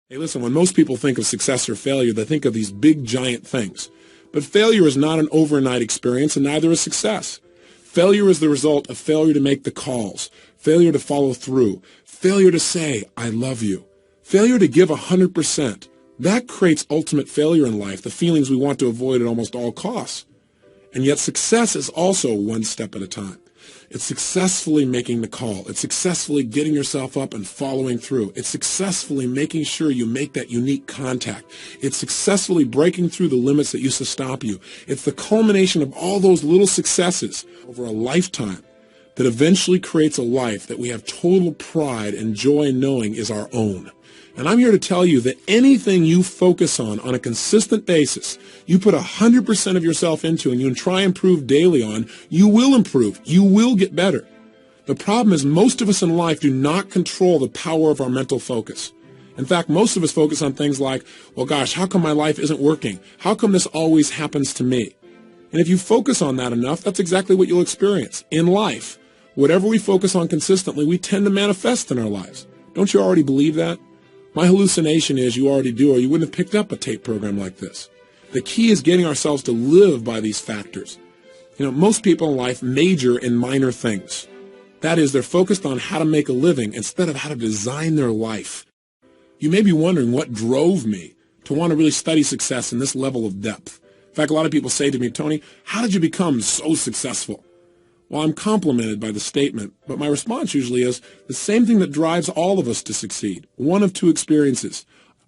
Hey, listen, when most people think of success or failure, they think of these big, giant things. But failure is not an overnight experience, and neither is success. Failure is the result of failure to make the calls, failure to follow through, failure to say, I love you, failure to give 100%. That creates ultimate failure in life, the feelings we want to avoid at almost all costs. And yet success is also one step at a time. It's successfully making the call. It's successfully getting yourself up and following through. It's successfully making sure you make that unique contact. It's successfully breaking through the limits that used to stop you. It's the culmination of all those little successes over a lifetime that eventually creates a life that we have total pride and joy in knowing is our own. And I'm here to tell you that anything you focus on a consistent basis, you put 100% of yourself into and you try and improve daily on, you will improve. You will get better. The problem is most of us in life do not control the power of our mental focus. In fact, most of us focus on things like, well, gosh, how come my life isn't working? How come this always happens to me? And if you focus on that enough, that's exactly what you'll experience. In life, whatever we focus on consistently, we tend to manifest in our lives. Don't you already believe that? My hallucination is you already do, or you wouldn't have picked up a tape program like this. The key is getting ourselves to live by these factors. Most people in life major in minor things. That is, they're focused on how to make a living instead of how to design their life. You may be wondering what drove me to want to really study success in this level of depth. In fact, a lot of people say to me, Tony, how did you become so successful? Well, I'm complimented by the statement, but my response usually is the same thing that drives all of us to succeed. One of two experiences,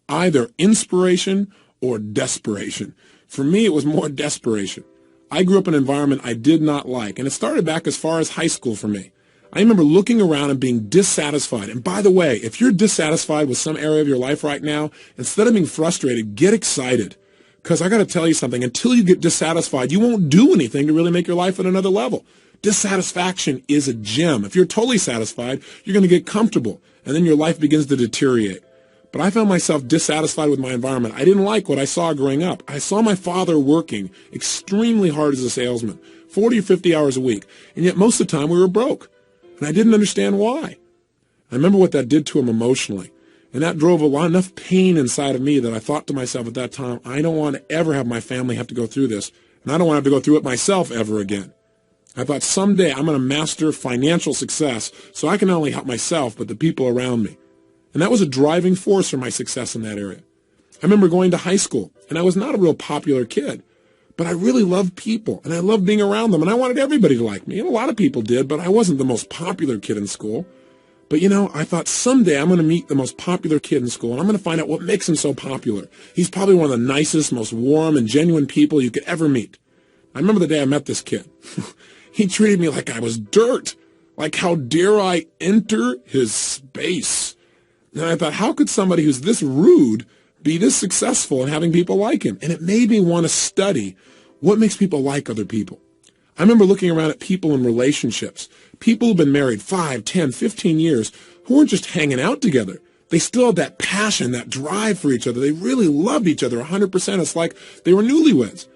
either inspiration or desperation. For me, it was more desperation. I grew up in an environment I did not like, and it started back as far as high school for me. I remember looking around and being dissatisfied. And by the way, if you're dissatisfied with some area of your life right now, instead of being frustrated, get excited. Because I got to tell you something, until you get dissatisfied, you won't do anything to really make your life at another level. Dissatisfaction is a gem. If you're totally satisfied, you're going to get comfortable, and then your life begins to deteriorate. But I found myself dissatisfied with my environment. I didn't like what I saw growing up. I saw my father working extremely hard as a salesman, 40 or 50 hours a week, and yet most of the time we were broke, and I didn't understand why. I remember what that did to him emotionally, and that drove enough pain inside of me that I thought to myself at that time, I don't want to ever have my family have to go through this, and I don't want to have to go through it myself ever again. I thought someday I'm going to master financial success so I can not only help myself but the people around me. And that was a driving force for my success in that area. I remember going to high school, and I was not a real popular kid, but I really loved people, and I loved being around them, and I wanted everybody to like me. And a lot of people did, but I wasn't the most popular kid in school. But I thought someday I'm going to meet the most popular kid in school, and I'm going to find out what makes him so popular. He's probably one of the nicest, most warm and genuine people you could ever meet. I remember the day I met this kid. He treated me like I was dirt. Like, how dare I enter his space? And I thought, how could somebody who's this rude be this successful and having people like him? And it made me want to study what makes people like other people. I remember looking around at people in relationships, people who've been married 5, 10, 15 years, who weren't just hanging out together. They still had that passion, that drive for each other. They really loved each other 100%. It's like they were newlyweds.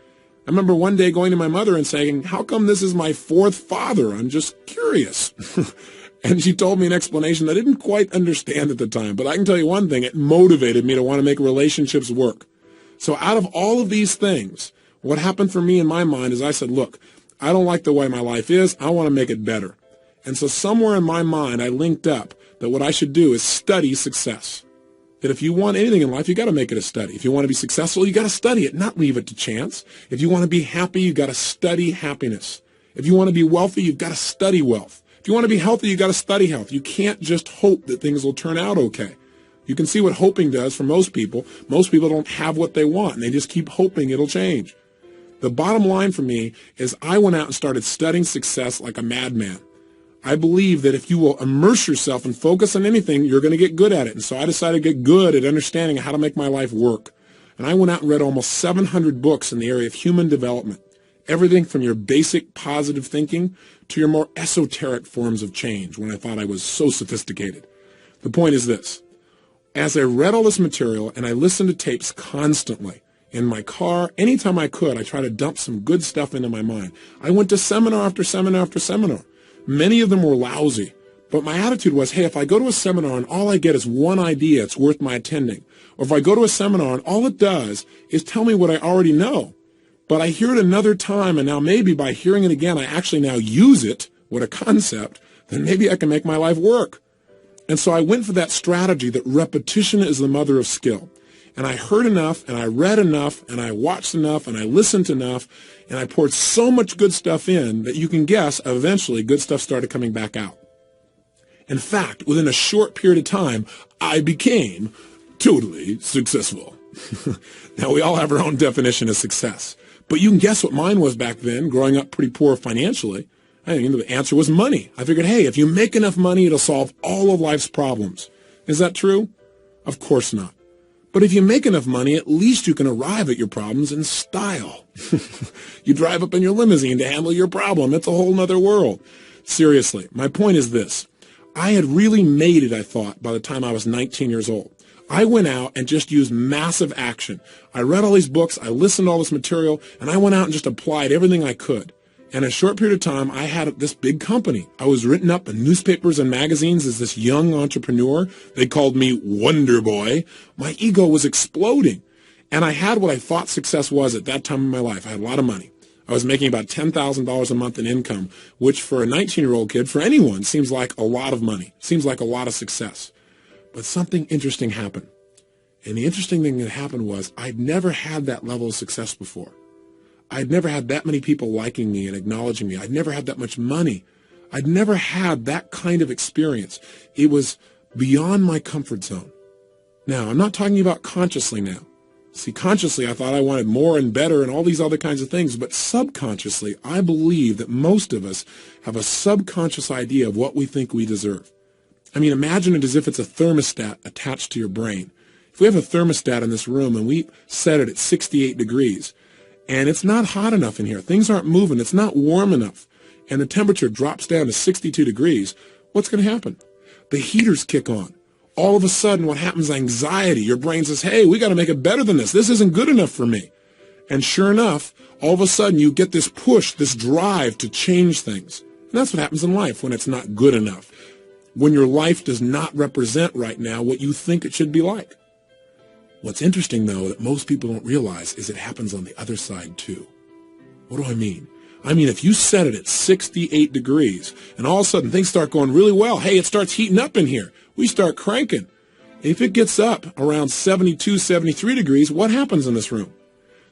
I remember one day going to my mother and saying, how come this is my fourth father? I'm just curious. And she told me an explanation I didn't quite understand at the time. But I can tell you one thing, it motivated me to want to make relationships work. So out of all of these things, what happened for me in my mind is I said, look, I don't like the way my life is. I want to make it better. And so somewhere in my mind, I linked up that what I should do is study success. That if you want anything in life, you got to make it a study. If you want to be successful, you got to study it, not leave it to chance. If you want to be happy, you got to study happiness. If you want to be wealthy, you've got to study wealth. If you want to be healthy, you got to study health. You can't just hope that things will turn out okay. You can see what hoping does for most people. Most people don't have what they want, and they just keep hoping it'll change. The bottom line for me is I went out and started studying success like a madman. I believe that if you will immerse yourself and focus on anything, you're going to get good at it. And so I decided to get good at understanding how to make my life work. And I went out and read almost 700 books in the area of human development. Everything from your basic positive thinking to your more esoteric forms of change when I thought I was so sophisticated. The point is this. As I read all this material and I listened to tapes constantly, in my car, anytime I could, I tried to dump some good stuff into my mind. I went to seminar after seminar after seminar. Many of them were lousy, But my attitude was, hey, if I go to a seminar and all I get is one idea, it's worth my attending. Or if I go to a seminar and all it does is tell me what I already know, but I hear it another time, and now maybe by hearing it again, I actually now use it, what a concept, then maybe I can make my life work. And so I went for that strategy that repetition is the mother of skill. And I heard enough, and I read enough, and I watched enough, and I listened enough, and I poured so much good stuff in that you can guess eventually good stuff started coming back out. In fact, within a short period of time, I became totally successful. Now, we all have our own definition of success. But you can guess what mine was back then, growing up pretty poor financially. I mean, the answer was money. I figured, hey, if you make enough money, it'll solve all of life's problems. Is that true? Of course not. But if you make enough money, at least you can arrive at your problems in style. You drive up in your limousine to handle your problem. It's a whole nother world. Seriously, my point is this. I had really made it, I thought, by the time I was 19 years old. I went out and just used massive action. I read all these books, I listened to all this material, and I went out and just applied everything I could. And in a short period of time, I had this big company. I was written up in newspapers and magazines as this young entrepreneur. They called me Wonder Boy. My ego was exploding. And I had what I thought success was at that time in my life. I had a lot of money. I was making about $10,000 a month in income, which for a 19-year-old kid, for anyone, seems like a lot of money, seems like a lot of success. But something interesting happened. And the interesting thing that happened was I'd never had that level of success before. I'd never had that many people liking me and acknowledging me. I'd never had that much money. I'd never had that kind of experience. It was beyond my comfort zone. Now, I'm not talking about consciously now. See, consciously, I thought I wanted more and better and all these other kinds of things, but subconsciously, I believe that most of us have a subconscious idea of what we think we deserve. I mean, imagine it as if it's a thermostat attached to your brain. If we have a thermostat in this room and we set it at 68 degrees, and it's not hot enough in here, things aren't moving, it's not warm enough, and the temperature drops down to 62 degrees, what's going to happen? The heaters kick on. All of a sudden, what happens is anxiety. Your brain says, hey, we got to make it better than this. This isn't good enough for me. And sure enough, all of a sudden, you get this push, this drive to change things. And that's what happens in life when it's not good enough. When your life does not represent right now what you think it should be like. What's interesting, though, that most people don't realize is it happens on the other side, too. What do I mean? I mean, if you set it at 68 degrees, and all of a sudden things start going really well, hey, it starts heating up in here. We start cranking. If it gets up around 72, 73 degrees, what happens in this room?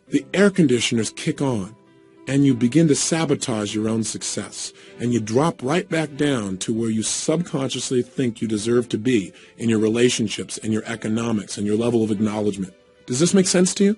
The air conditioners kick on, and you begin to sabotage your own success, and you drop right back down to where you subconsciously think you deserve to be in your relationships and your economics and your level of acknowledgement. Does this make sense to you?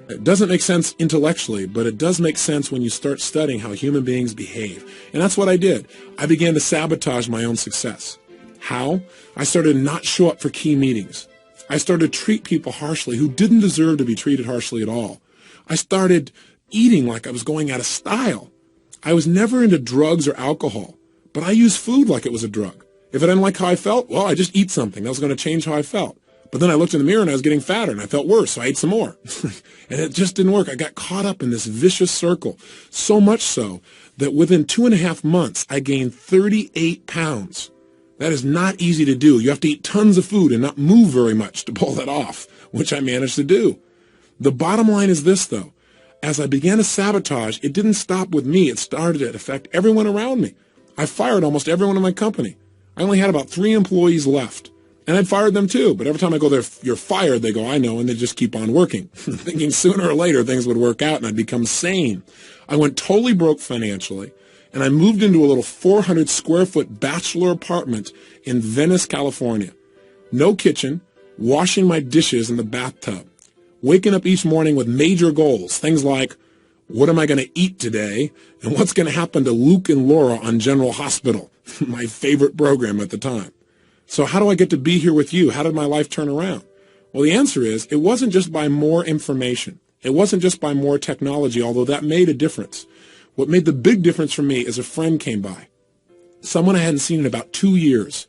It doesn't make sense intellectually, but it does make sense when you start studying how human beings behave. And that's what I did. I began to sabotage my own success. How? I started to not show up for key meetings. I started to treat people harshly who didn't deserve to be treated harshly at all. I started eating like I was going out of style. I was never into drugs or alcohol, but I used food like it was a drug. If I didn't like how I felt, well, I just eat something. That was going to change how I felt. But then I looked in the mirror and I was getting fatter and I felt worse, so I ate some more. And it just didn't work. I got caught up in this vicious circle, so much so that within 2.5 months, I gained 38 pounds. That is not easy to do. You have to eat tons of food and not move very much to pull that off, which I managed to do. The bottom line is this, though. As I began to sabotage, it didn't stop with me. It started to affect everyone around me. I fired almost everyone in my company. I only had about 3 employees left. And I'd fired them too, but every time I go there, you're fired, they go, I know, and they just keep on working, thinking sooner or later things would work out and I'd become sane. I went totally broke financially, and I moved into a little 400 square foot bachelor apartment in Venice, California. No kitchen, washing my dishes in the bathtub, waking up each morning with major goals, things like, what am I going to eat today, and what's going to happen to Luke and Laura on General Hospital, my favorite program at the time. So how do I get to be here with you? How did my life turn around? Well, the answer is it wasn't just by more information. It wasn't just by more technology, although that made a difference. What made the big difference for me is a friend came by, someone I hadn't seen in about 2 years.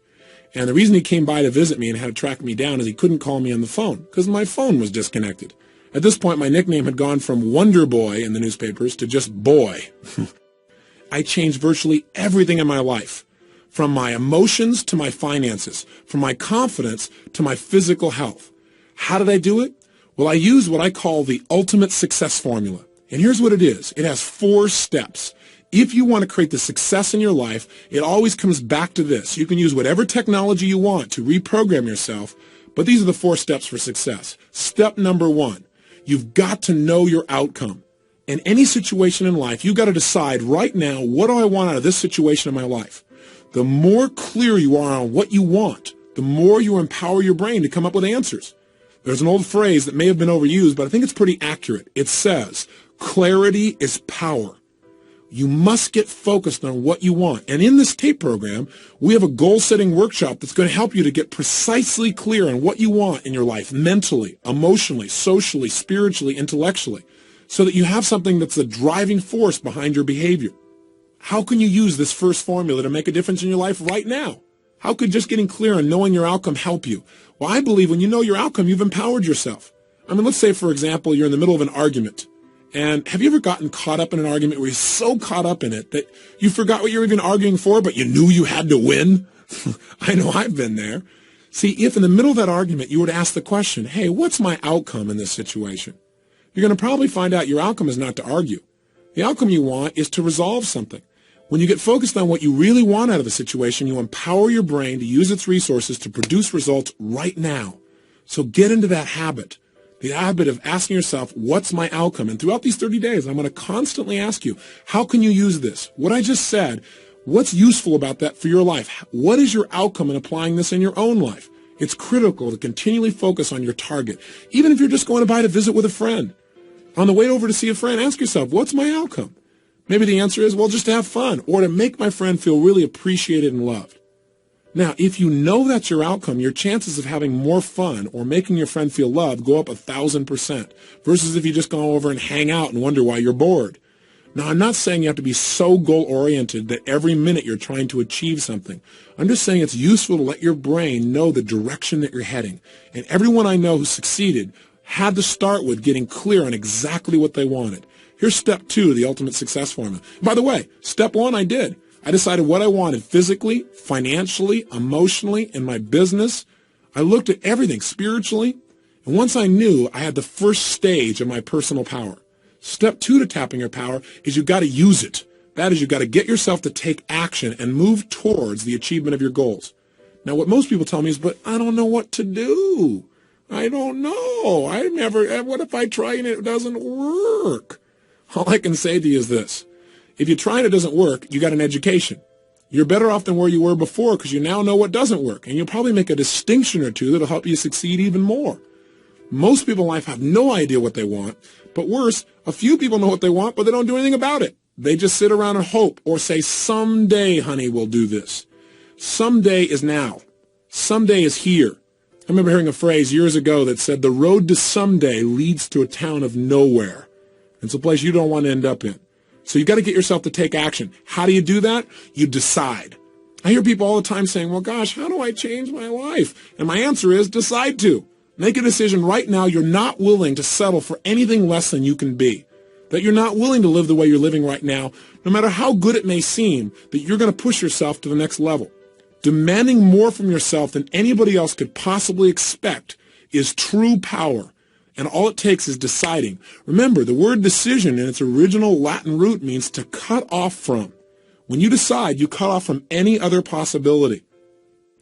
And the reason he came by to visit me and had to track me down is he couldn't call me on the phone because my phone was disconnected. At this point, my nickname had gone from Wonder Boy in the newspapers to just Boy. I changed virtually everything in my life. from my emotions to my finances, from my confidence to my physical health. How did I do it? Well, I use what I call the ultimate success formula. And here's what it is. It has 4 steps. If you want to create the success in your life, it always comes back to this. You can use whatever technology you want to reprogram yourself, but these are the 4 steps for success. Step number 1, you've got to know your outcome. In any situation in life, you've got to decide right now, what do I want out of this situation in my life? The more clear you are on what you want, the more you empower your brain to come up with answers. There's an old phrase that may have been overused, but I think it's pretty accurate. It says, clarity is power. You must get focused on what you want. And in this tape program, we have a goal-setting workshop that's going to help you to get precisely clear on what you want in your life, mentally, emotionally, socially, spiritually, intellectually, so that you have something that's the driving force behind your behavior. How can you use this first formula to make a difference in your life right now? How could just getting clear on knowing your outcome help you? Well, I believe when you know your outcome, you've empowered yourself. I mean, let's say, for example, you're in the middle of an argument. And have you ever gotten caught up in an argument where you're so caught up in it that you forgot what you were even arguing for, but you knew you had to win? I know I've been there. See, if in the middle of that argument you were to ask the question, hey, what's my outcome in this situation? You're going to probably find out your outcome is not to argue. The outcome you want is to resolve something. When you get focused on what you really want out of a situation, you empower your brain to use its resources to produce results right now. So get into that habit. The habit of asking yourself, what's my outcome? And throughout these 30 days, I'm going to constantly ask you, how can you use this? What I just said, what's useful about that for your life? What is your outcome in applying this in your own life? It's critical to continually focus on your target. Even if you're just going to visit with a friend. On the way over to see a friend, ask yourself, what's my outcome? Maybe the answer is, well, just to have fun or to make my friend feel really appreciated and loved. Now, if you know that's your outcome, your chances of having more fun or making your friend feel loved go up 1,000% versus if you just go over and hang out and wonder why you're bored. Now, I'm not saying you have to be so goal-oriented that every minute you're trying to achieve something. I'm just saying it's useful to let your brain know the direction that you're heading. And everyone I know who succeeded had to start with getting clear on exactly what they wanted. Here's step 2, the ultimate success formula. By the way, step 1 I did. I decided what I wanted physically, financially, emotionally, in my business. I looked at everything spiritually. And once I knew, I had the first stage of my personal power. Step 2 to tapping your power is you've got to use it. That is, you've got to get yourself to take action and move towards the achievement of your goals. Now, what most people tell me is, but I don't know what to do. I don't know. What if I try and it doesn't work? All I can say to you is this. If you try and it doesn't work, you got an education. You're better off than where you were before because you now know what doesn't work. And you'll probably make a distinction or two that'll help you succeed even more. Most people in life have no idea what they want. But worse, a few people know what they want, but they don't do anything about it. They just sit around and hope or say, someday, honey, we'll do this. Someday is now. Someday is here. I remember hearing a phrase years ago that said, the road to someday leads to a town of nowhere. It's a place you don't want to end up in. So you got to get yourself to take action. How do you do that? You decide. I hear people all the time saying, well, gosh, how do I change my life? And my answer is decide to. Make a decision right now you're not willing to settle for anything less than you can be. That you're not willing to live the way you're living right now, no matter how good it may seem, that you're going to push yourself to the next level. Demanding more from yourself than anybody else could possibly expect is true power. And all it takes is deciding. Remember, the word decision in its original Latin root means to cut off from. When you decide, you cut off from any other possibility.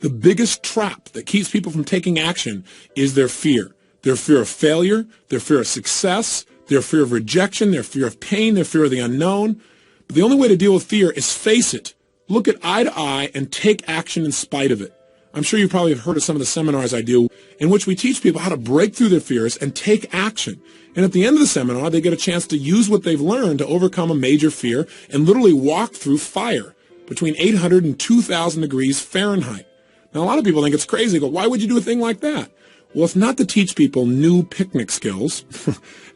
The biggest trap that keeps people from taking action is their fear. Their fear of failure, their fear of success, their fear of rejection, their fear of pain, their fear of the unknown. But the only way to deal with fear is face it. Look it eye to eye and take action in spite of it. I'm sure you probably have heard of some of the seminars I do in which we teach people how to break through their fears and take action. And at the end of the seminar, they get a chance to use what they've learned to overcome a major fear and literally walk through fire between 800 and 2,000 degrees Fahrenheit. Now, a lot of people think it's crazy. They go, why would you do a thing like that? Well, it's not to teach people new picnic skills,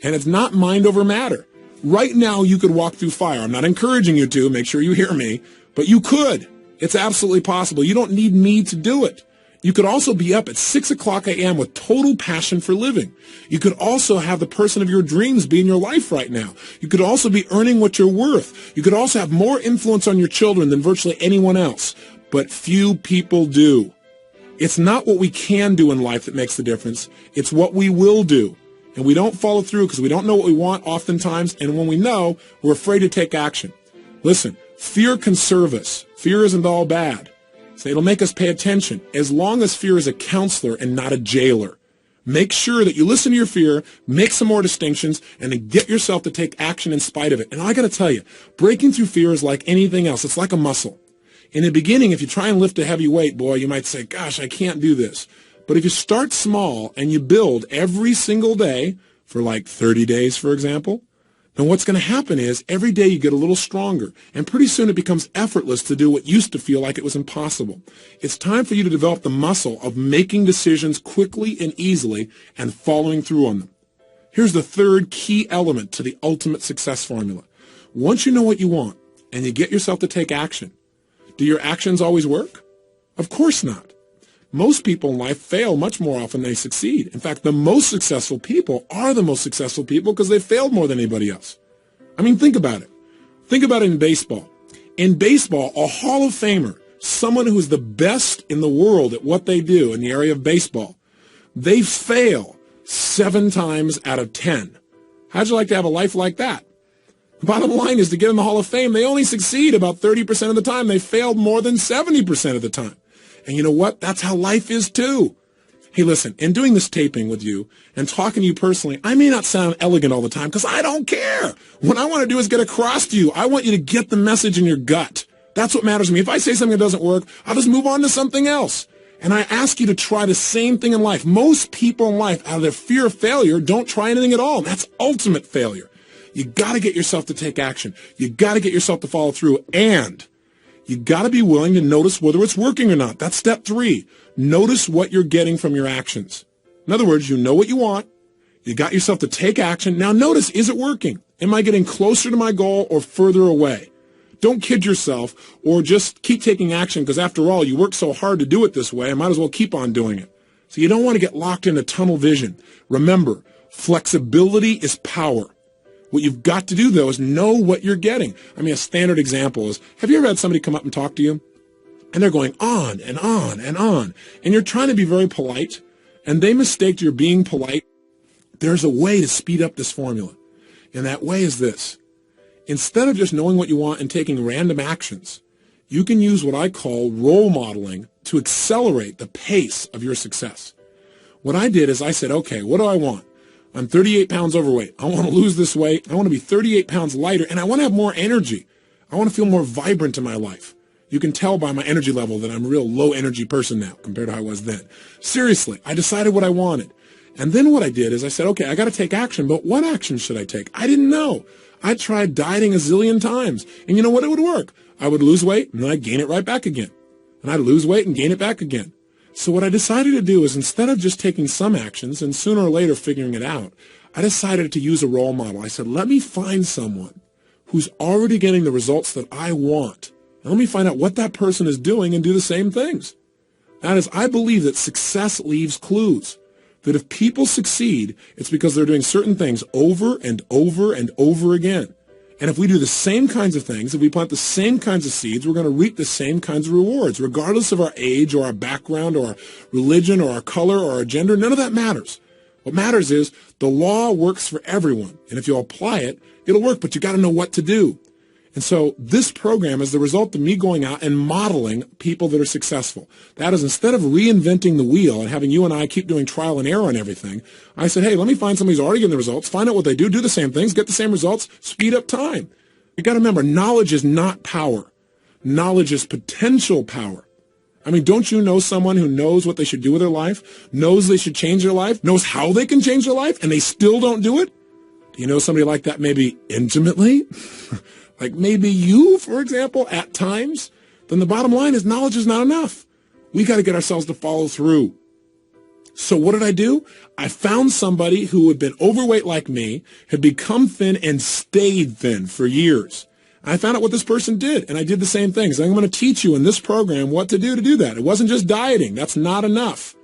and it's not mind over matter. Right now, you could walk through fire. I'm not encouraging you to. Make sure you hear me. But you could. It's absolutely possible. You don't need me to do it. You could also be up at 6 o'clock a.m. with total passion for living. You could also have the person of your dreams be in your life right now. You could also be earning what you're worth. You could also have more influence on your children than virtually anyone else. but few people do. It's not what we can do in life that makes the difference. It's what we will do. And we don't follow through because we don't know what we want oftentimes. And when we know, we're afraid to take action. Listen, fear can serve us. Fear isn't all bad. So it'll make us pay attention as long as fear is a counselor and not a jailer. Make sure that you listen to your fear, make some more distinctions, and then get yourself to take action in spite of it. And I got to tell you, breaking through fear is like anything else. It's like a muscle. In the beginning, if you try and lift a heavy weight, boy, you might say, gosh, I can't do this. But if you start small and you build every single day for like 30 days, for example, then what's going to happen is every day you get a little stronger. And pretty soon it becomes effortless to do what used to feel like it was impossible. It's time for you to develop the muscle of making decisions quickly and easily and following through on them. Here's the third key element to the ultimate success formula. Once you know what you want and you get yourself to take action, do your actions always work? Of course not. Most people in life fail much more often than they succeed. In fact, the most successful people are the most successful people because they failed more than anybody else. I mean, think about it. Think about it in baseball. In baseball, a Hall of Famer, someone who is the best in the world at what they do in the area of baseball, they fail 7 times out of 10. How'd you like to have a life like that? The bottom line is to get in the Hall of Fame, they only succeed about 30% of the time. They failed more than 70% of the time. And you know what? That's how life is too. Hey, listen, in doing this taping with you and talking to you personally, I may not sound elegant all the time because I don't care. What I want to do is get across to you. I want you to get the message in your gut. That's what matters to me. If I say something that doesn't work, I'll just move on to something else. And I ask you to try the same thing in life. Most people in life, out of their fear of failure, don't try anything at all. That's ultimate failure. You got to get yourself to take action. You got to get yourself to follow through, and you got to be willing to notice whether it's working or not. That's step 3. Notice what you're getting from your actions. In other words, you know what you want. You got yourself to take action. Now notice, is it working? Am I getting closer to my goal or further away? Don't kid yourself or just keep taking action because after all, you work so hard to do it this way, I might as well keep on doing it. So you don't want to get locked into tunnel vision. Remember, flexibility is power. What you've got to do, though, is know what you're getting. I mean, a standard example is, have you ever had somebody come up and talk to you? And they're going on and on and on. And you're trying to be very polite, and they mistake your being polite. There's a way to speed up this formula. And that way is this. Instead of just knowing what you want and taking random actions, you can use what I call role modeling to accelerate the pace of your success. What I did is I said, okay, what do I want? I'm 38 pounds overweight. I want to lose this weight. I want to be 38 pounds lighter, and I want to have more energy. I want to feel more vibrant in my life. You can tell by my energy level that I'm a real low-energy person now compared to how I was then. Seriously, I decided what I wanted. And then what I did is I said, okay, I got to take action, but what action should I take? I didn't know. I tried dieting a zillion times, and you know what? It would work. I would lose weight, and then I'd gain it right back again. And I'd lose weight and gain it back again. So what I decided to do is instead of just taking some actions and sooner or later figuring it out, I decided to use a role model. I said, let me find someone who's already getting the results that I want. And let me find out what that person is doing and do the same things. That is, I believe that success leaves clues. That if people succeed, it's because they're doing certain things over and over and over again. And if we do the same kinds of things, if we plant the same kinds of seeds, we're going to reap the same kinds of rewards, regardless of our age or our background or our religion or our color or our gender. None of that matters. What matters is the law works for everyone. And if you apply it, it'll work, but you got to know what to do. And so this program is the result of me going out and modeling people that are successful. That is, instead of reinventing the wheel and having you and I keep doing trial and error on everything, I said, hey, let me find somebody who's already getting the results, find out what they do the same things, get the same results, speed up time. You got to remember, knowledge is not power. Knowledge is potential power. I mean, don't you know someone who knows what they should do with their life, knows they should change their life, knows how they can change their life, and they still don't do it? Do you know somebody like that maybe intimately? Like maybe you, for example, at times? Then the bottom line is knowledge is not enough. We got to get ourselves to follow through. So what did I do? I found somebody who had been overweight like me, had become thin and stayed thin for years. I found out what this person did, and I did the same things. I'm going to teach you in this program what to do that. It wasn't just dieting. That's not enough.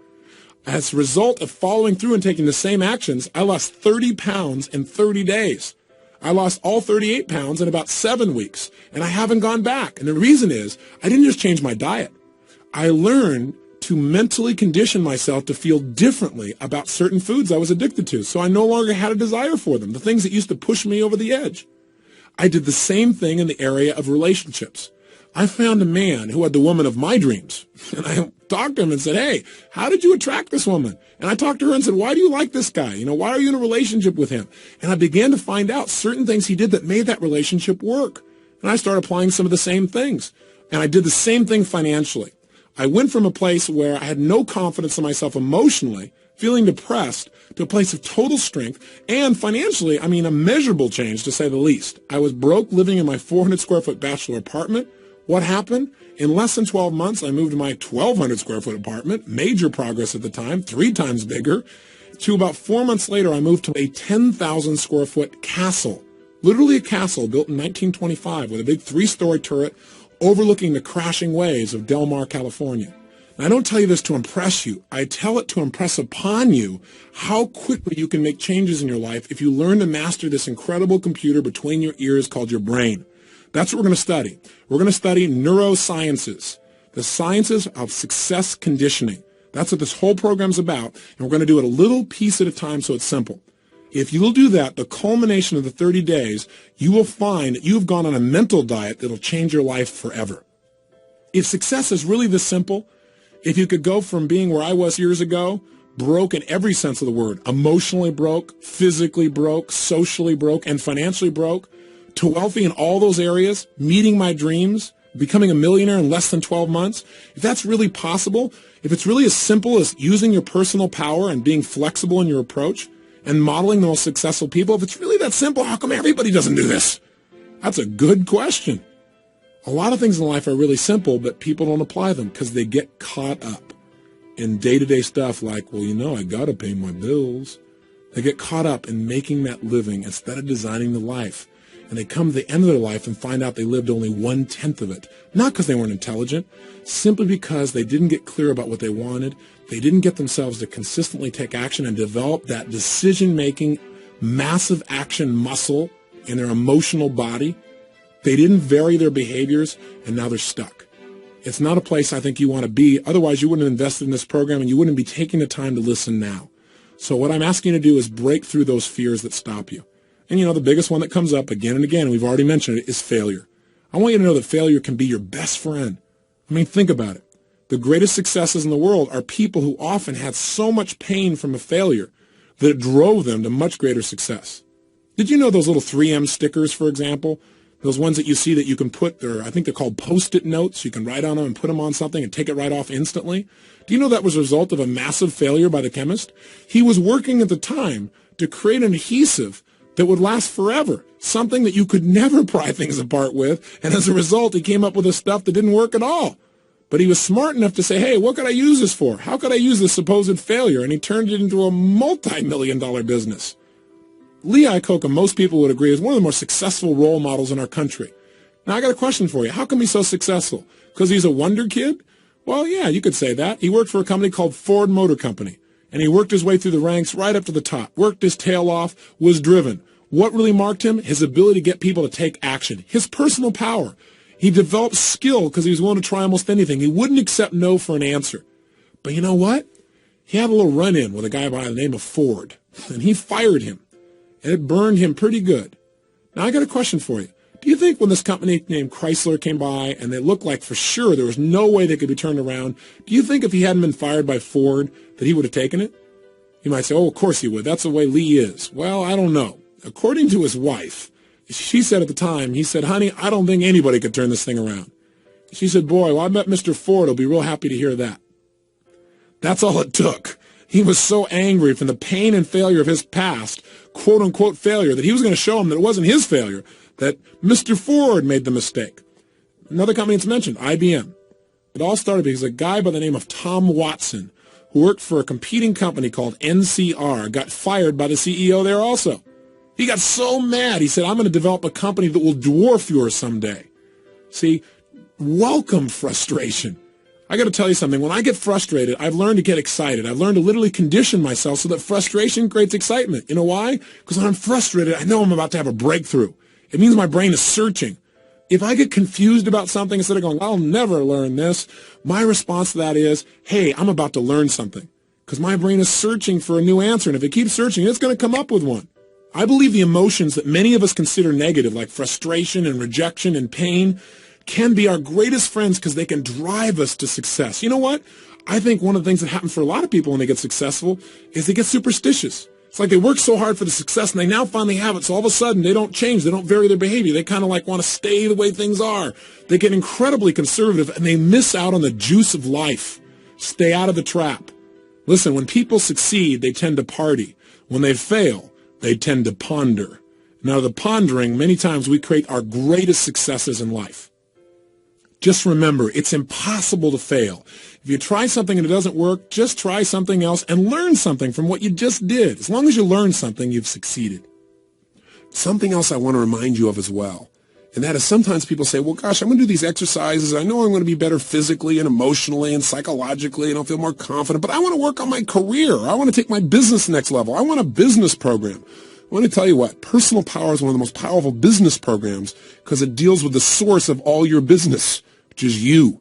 As a result of following through and taking the same actions, I lost 30 pounds in 30 days. I lost all 38 pounds in about 7 weeks, and I haven't gone back. And the reason is I didn't just change my diet. I learned to mentally condition myself to feel differently about certain foods I was addicted to, so I no longer had a desire for them, the things that used to push me over the edge. I did the same thing in the area of relationships. I found a man who had the woman of my dreams, and I talked to him and said, hey, how did you attract this woman? And I talked to her and said, why do you like this guy? Why are you in a relationship with him? And I began to find out certain things he did that made that relationship work. And I started applying some of the same things. And I did the same thing financially. I went from a place where I had no confidence in myself emotionally, feeling depressed, to a place of total strength, and financially, a measurable change to say the least. I was broke, living in my 400 square foot bachelor apartment. What happened? In less than 12 months, I moved to my 1,200 square foot apartment, major progress at the time, 3 times bigger. To about 4 months later, I moved to a 10,000 square foot castle, literally a castle built in 1925 with a big 3-story turret overlooking the crashing waves of Del Mar, California. And I don't tell you this to impress you. I tell it to impress upon you how quickly you can make changes in your life if you learn to master this incredible computer between your ears called your brain. That's what we're going to study. We're going to study neurosciences, the sciences of success conditioning. That's what this whole program's about, and we're going to do it a little piece at a time so it's simple. If you'll do that, the culmination of the 30 days, you will find that you've gone on a mental diet that'll change your life forever. If success is really this simple, if you could go from being where I was years ago, broke in every sense of the word, emotionally broke, physically broke, socially broke, and financially broke, to wealthy in all those areas, meeting my dreams, becoming a millionaire in less than 12 months, if that's really possible, if it's really as simple as using your personal power and being flexible in your approach and modeling the most successful people, if it's really that simple, how come everybody doesn't do this? That's a good question. A lot of things in life are really simple, but people don't apply them because they get caught up in day-to-day stuff like, well, I got to pay my bills. They get caught up in making that living instead of designing the life. And they come to the end of their life and find out they lived only 1/10 of it. Not because they weren't intelligent, simply because they didn't get clear about what they wanted. They didn't get themselves to consistently take action and develop that decision-making, massive action muscle in their emotional body. They didn't vary their behaviors, and now they're stuck. It's not a place I think you want to be. Otherwise, you wouldn't have invested in this program, and you wouldn't be taking the time to listen now. So what I'm asking you to do is break through those fears that stop you. And the biggest one that comes up again and again, we've already mentioned it, is failure. I want you to know that failure can be your best friend. Think about it. The greatest successes in the world are people who often had so much pain from a failure that it drove them to much greater success. Did you know those little 3M stickers, for example? Those ones that you see that you can put, I think they're called Post-it notes. You can write on them and put them on something and take it right off instantly. Do you know that was a result of a massive failure by the chemist? He was working at the time to create an adhesive that would last forever, something that you could never pry things apart with, and as a result, he came up with this stuff that didn't work at all. But he was smart enough to say, hey, what could I use this for? How could I use this supposed failure? And he turned it into a multi-million-dollar business. Lee Iacocca, most people would agree, is one of the more successful role models in our country. Now, I got a question for you. How come he's so successful? Because he's a wonder kid? Well, yeah, you could say that. He worked for a company called Ford Motor Company, and he worked his way through the ranks right up to the top, worked his tail off, was driven. What really marked him? His ability to get people to take action, his personal power. He developed skill because he was willing to try almost anything. He wouldn't accept no for an answer. But you know what? He had a little run-in with a guy by the name of Ford, and he fired him, and it burned him pretty good. Now, I got a question for you. Do you think when this company named Chrysler came by and they looked like for sure there was no way they could be turned around, do you think if he hadn't been fired by Ford that he would have taken it? You might say, oh, of course he would. That's the way Lee is. Well, I don't know. According to his wife, she said at the time, he said, honey, I don't think anybody could turn this thing around. She said, boy, well, I bet Mr. Ford will be real happy to hear that. That's all it took. He was so angry from the pain and failure of his past, quote-unquote failure, that he was going to show him that it wasn't his failure, that Mr. Ford made the mistake. Another company that's mentioned, IBM. It all started because a guy by the name of Tom Watson, who worked for a competing company called NCR, got fired by the CEO there also. He got so mad, he said, I'm going to develop a company that will dwarf yours someday. See, welcome frustration. I got to tell you something. When I get frustrated, I've learned to get excited. I've learned to literally condition myself so that frustration creates excitement. You know why? Because when I'm frustrated, I know I'm about to have a breakthrough. It means my brain is searching. If I get confused about something, instead of going, I'll never learn this, my response to that is, hey, I'm about to learn something. Because my brain is searching for a new answer, and if it keeps searching, it's going to come up with one. I believe the emotions that many of us consider negative, like frustration and rejection and pain, can be our greatest friends because they can drive us to success. You know what? I think one of the things that happens for a lot of people when they get successful is they get superstitious. It's like they work so hard for the success and they now finally have it. So all of a sudden they don't change. They don't vary their behavior. They kind of like want to stay the way things are. They get incredibly conservative and they miss out on the juice of life. Stay out of the trap. Listen, when people succeed, they tend to party. When they fail, they tend to ponder. Now, the pondering, many times we create our greatest successes in life. Just remember, it's impossible to fail. If you try something and it doesn't work, just try something else and learn something from what you just did. As long as you learn something, you've succeeded. Something else I want to remind you of as well, and that is sometimes people say, well, gosh, I'm going to do these exercises. I know I'm going to be better physically and emotionally and psychologically, and I'll feel more confident, but I want to work on my career. I want to take my business next level. I want a business program. I want to tell you what, Personal Power is one of the most powerful business programs because it deals with the source of all your business, which is you.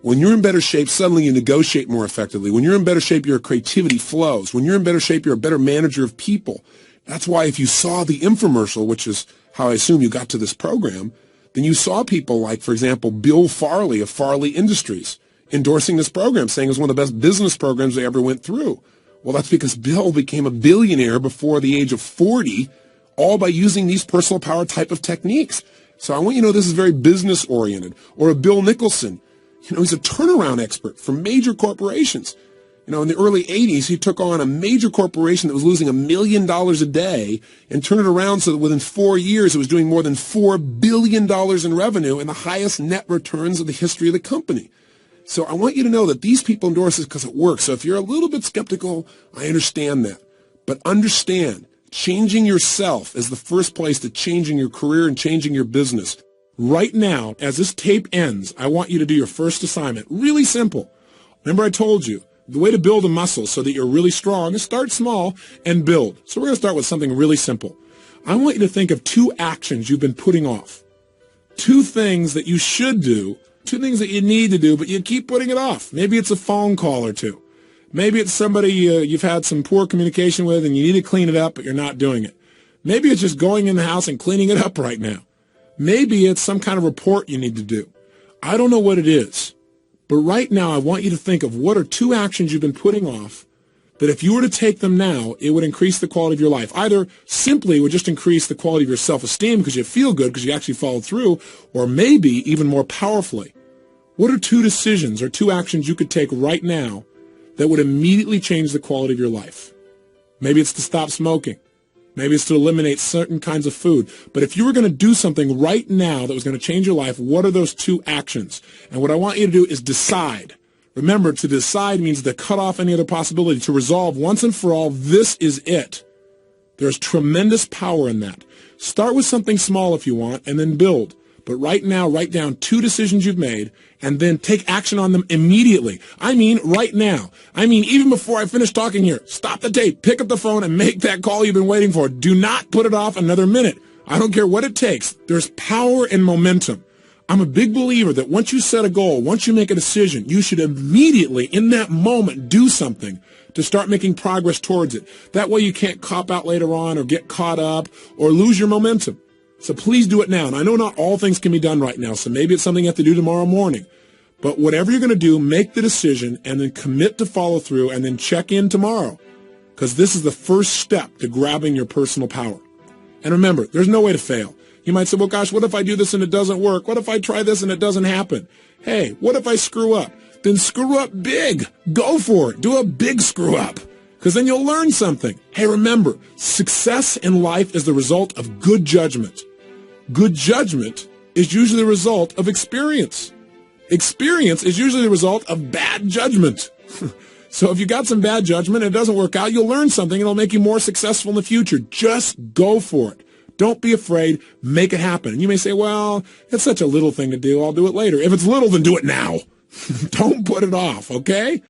When you're in better shape, suddenly you negotiate more effectively. When you're in better shape, your creativity flows. When you're in better shape, you're a better manager of people. That's why if you saw the infomercial, which is how I assume you got to this program, then you saw people like, for example, Bill Farley of Farley Industries endorsing this program, saying it was one of the best business programs they ever went through. Well, that's because Bill became a billionaire before the age of 40, all by using these personal power type of techniques. So I want you to know this is very business oriented. Or a Bill Nicholson, he's a turnaround expert for major corporations. In the early 80s, he took on a major corporation that was losing $1 million a day and turned it around so that within 4 years, it was doing more than $4 billion in revenue and the highest net returns of the history of the company. So I want you to know that these people endorse this because it works. So if you're a little bit skeptical, I understand that. But understand, changing yourself is the first place to changing your career and changing your business. Right now, as this tape ends, I want you to do your first assignment. Really simple. Remember I told you, the way to build a muscle so that you're really strong is start small and build. So we're going to start with something really simple. I want you to think of 2 actions you've been putting off. 2 things that you should do, 2 things that you need to do, but you keep putting it off. Maybe it's a phone call or 2. Maybe it's somebody you've had some poor communication with and you need to clean it up, but you're not doing it. Maybe it's just going in the house and cleaning it up right now. Maybe it's some kind of report you need to do. I don't know what it is. But right now, I want you to think of what are 2 actions you've been putting off that if you were to take them now, it would increase the quality of your life. Either simply it would just increase the quality of your self-esteem because you feel good because you actually followed through, or maybe even more powerfully, what are 2 decisions or 2 actions you could take right now that would immediately change the quality of your life? Maybe it's to stop smoking. Maybe it's to eliminate certain kinds of food. But if you were going to do something right now that was going to change your life, what are those 2 actions? And what I want you to do is decide. Remember, to decide means to cut off any other possibility, to resolve once and for all, this is it. There's tremendous power in that. Start with something small if you want, and then build. But right now, write down 2 decisions you've made, and then take action on them immediately. I mean, right now. I mean, even before I finish talking here, stop the tape, pick up the phone, and make that call you've been waiting for. Do not put it off another minute. I don't care what it takes. There's power in momentum. I'm a big believer that once you set a goal, once you make a decision, you should immediately, in that moment, do something to start making progress towards it. That way you can't cop out later on or get caught up or lose your momentum. So please do it now. And I know not all things can be done right now, so maybe it's something you have to do tomorrow morning. But whatever you're going to do, make the decision and then commit to follow through and then check in tomorrow. Because this is the first step to grabbing your personal power. And remember, there's no way to fail. You might say, well, gosh, what if I do this and it doesn't work? What if I try this and it doesn't happen? Hey, what if I screw up? Then screw up big. Go for it. Do a big screw up. Because then you'll learn something. Hey, remember, success in life is the result of good judgment. Good judgment is usually the result of experience. Experience is usually the result of bad judgment. So if you got some bad judgment and it doesn't work out, you'll learn something and it'll make you more successful in the future. Just go for it. Don't be afraid. Make it happen. And you may say, well, it's such a little thing to do. I'll do it later. If it's little, then do it now. Don't put it off, okay?